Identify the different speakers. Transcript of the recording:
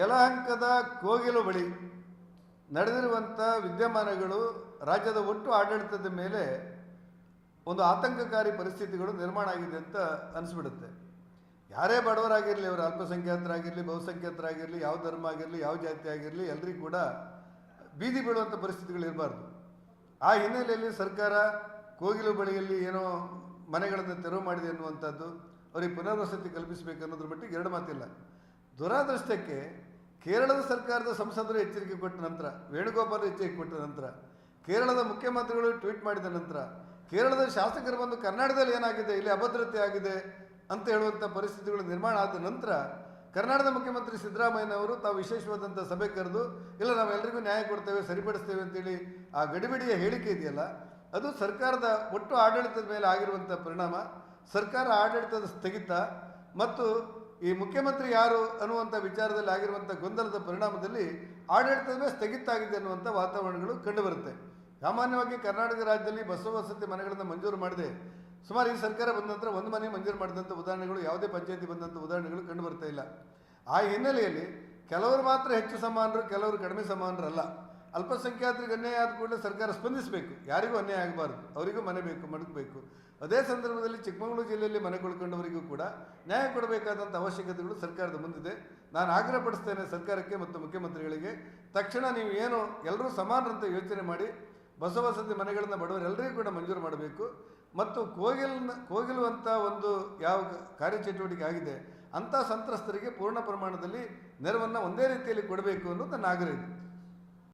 Speaker 1: ಯಲಹಂಕದ ಕೋಗಿಲು ಬಳಿ ನಡೆದಿರುವಂಥ ವಿದ್ಯಮಾನಗಳು ರಾಜ್ಯದ ಒಟ್ಟು ಆಡಳಿತದ ಮೇಲೆ ಒಂದು ಆತಂಕಕಾರಿ ಪರಿಸ್ಥಿತಿಗಳು ನಿರ್ಮಾಣ ಆಗಿದೆ ಅಂತ ಅನಿಸ್ಬಿಡುತ್ತೆ. ಯಾರೇ ಬಡವರಾಗಿರಲಿ, ಅವರು ಅಲ್ಪಸಂಖ್ಯಾತರಾಗಿರಲಿ, ಬಹುಸಂಖ್ಯಾತರಾಗಿರಲಿ, ಯಾವ ಧರ್ಮ ಆಗಿರಲಿ, ಯಾವ ಜಾತಿ ಆಗಿರಲಿ, ಎಲ್ಲರಿಗೂ ಕೂಡ ಬೀದಿ ಬೀಳುವಂಥ ಪರಿಸ್ಥಿತಿಗಳು ಇರಬಾರ್ದು. ಆ ಹಿನ್ನೆಲೆಯಲ್ಲಿ ಸರ್ಕಾರ ಕೋಗಿಲು ಬಳಿಯಲ್ಲಿ ಏನೋ ಮನೆಗಳನ್ನು ತೆರವು ಮಾಡಿದೆ ಅನ್ನುವಂಥದ್ದು, ಅವರಿಗೆ ಪುನರ್ವಸತಿ ಕಲ್ಪಿಸಬೇಕು ಅನ್ನೋದ್ರ ಮಟ್ಟಿಗೆ ಎರಡು ಮಾತಿಲ್ಲ. ದುರಾದೃಷ್ಟಕ್ಕೆ ಕೇರಳದ ಸರ್ಕಾರದ ಸಂಸದರು ಎಚ್ಚರಿಕೆ ಕೊಟ್ಟ ನಂತರ, ವೇಣುಗೋಪಾಲ್ ಎಚ್ಚರಿಕೆ ಕೊಟ್ಟ ನಂತರ, ಕೇರಳದ ಮುಖ್ಯಮಂತ್ರಿಗಳು ಟ್ವೀಟ್ ಮಾಡಿದ ನಂತರ, ಕೇರಳದ ಶಾಸಕರು ಬಂದು ಕರ್ನಾಟಕದಲ್ಲಿ ಏನಾಗಿದೆ, ಇಲ್ಲಿ ಅಭದ್ರತೆ ಆಗಿದೆ ಅಂತ ಹೇಳುವಂಥ ಪರಿಸ್ಥಿತಿಗಳು ನಿರ್ಮಾಣ ಆದ ನಂತರ ಕರ್ನಾಟಕದ ಮುಖ್ಯಮಂತ್ರಿ ಸಿದ್ದರಾಮಯ್ಯನವರು ತಾವು ವಿಶೇಷವಾದಂಥ ಸಭೆ ಕರೆದು, ಇಲ್ಲ ನಾವೆಲ್ಲರಿಗೂ ನ್ಯಾಯ ಕೊಡ್ತೇವೆ, ಸರಿಪಡಿಸ್ತೇವೆ ಅಂತೇಳಿ ಆ ಗಡಿಬಿಡಿಯ ಹೇಳಿಕೆ ಇದೆಯಲ್ಲ, ಅದು ಸರ್ಕಾರದ ಒಟ್ಟು ಆಡಳಿತದ ಮೇಲೆ ಆಗಿರುವಂಥ ಪರಿಣಾಮ, ಸರ್ಕಾರ ಆಡಳಿತದ ಸ್ಥಗಿತ ಮತ್ತು ಈ ಮುಖ್ಯಮಂತ್ರಿ ಯಾರು ಅನ್ನುವಂಥ ವಿಚಾರದಲ್ಲಿ ಆಗಿರುವಂಥ ಗೊಂದಲದ ಪರಿಣಾಮದಲ್ಲಿ ಆಡಳಿತದ ಮೇಲೆ ಸ್ಥಗಿತ ಆಗಿದೆ ಅನ್ನುವಂಥ ವಾತಾವರಣಗಳು ಕಂಡುಬರುತ್ತೆ. ಸಾಮಾನ್ಯವಾಗಿ ಕರ್ನಾಟಕ ರಾಜ್ಯದಲ್ಲಿ ಬಸವಸತಿ ಮನೆಗಳನ್ನು ಮಂಜೂರು ಮಾಡಿದೆ. ಸುಮಾರು ಈ ಸರ್ಕಾರ ಬಂದ ನಂತರ ಒಂದು ಮನೆ ಮಂಜೂರು ಮಾಡಿದಂಥ ಉದಾಹರಣೆಗಳು, ಯಾವುದೇ ಪಂಚಾಯತಿ ಬಂದಂಥ ಉದಾಹರಣೆಗಳು ಕಂಡು ಬರ್ತಾ ಇಲ್ಲ. ಆ ಹಿನ್ನೆಲೆಯಲ್ಲಿ ಕೆಲವರು ಮಾತ್ರ ಹೆಚ್ಚು ಸಮಾನರು, ಕೆಲವರು ಕಡಿಮೆ ಸಮಾನರಲ್ಲ. ಅಲ್ಪಸಂಖ್ಯಾತರಿಗೆ ಅನ್ಯಾಯ ಆದ ಕೂಡಲೇ ಸರ್ಕಾರ ಸ್ಪಂದಿಸಬೇಕು. ಯಾರಿಗೂ ಅನ್ಯಾಯ ಆಗಬಾರ್ದು, ಅವರಿಗೂ ಮನೆ ಬೇಕು, ಮಡಗಬೇಕು. ಅದೇ ಸಂದರ್ಭದಲ್ಲಿ ಚಿಕ್ಕಮಗಳೂರು ಜಿಲ್ಲೆಯಲ್ಲಿ ಮನೆ ಕಳ್ಕೊಂಡವರಿಗೂ ಕೂಡ ನ್ಯಾಯ ಕೊಡಬೇಕಾದಂಥ ಅವಶ್ಯಕತೆಗಳು ಸರ್ಕಾರದ ಮುಂದಿದೆ. ನಾನು ಆಗ್ರಹಪಡಿಸ್ತೇನೆ ಸರ್ಕಾರಕ್ಕೆ ಮತ್ತು ಮುಖ್ಯಮಂತ್ರಿಗಳಿಗೆ, ತಕ್ಷಣ ನೀವು ಏನು ಎಲ್ಲರೂ ಸಮಾನರಂತ ಯೋಚನೆ ಮಾಡಿ ಬಸವಸತಿ ಮನೆಗಳನ್ನು ಬಡವರೆಲ್ಲರಿಗೂ ಕೂಡ ಮಂಜೂರು ಮಾಡಬೇಕು ಮತ್ತು ಕೋಗಿಲು ಅಂತ ಒಂದು ಯಾವ ಕಾರ್ಯಚಟುವಟಿಕೆ ಆಗಿದೆ ಅಂಥ ಸಂತ್ರಸ್ತರಿಗೆ ಪೂರ್ಣ ಪ್ರಮಾಣದಲ್ಲಿ ನೆರವನ್ನು ಒಂದೇ ರೀತಿಯಲ್ಲಿ ಕೊಡಬೇಕು ಅನ್ನೋದು ನನ್ನ ಆಗ್ರಹ ಇದೆ.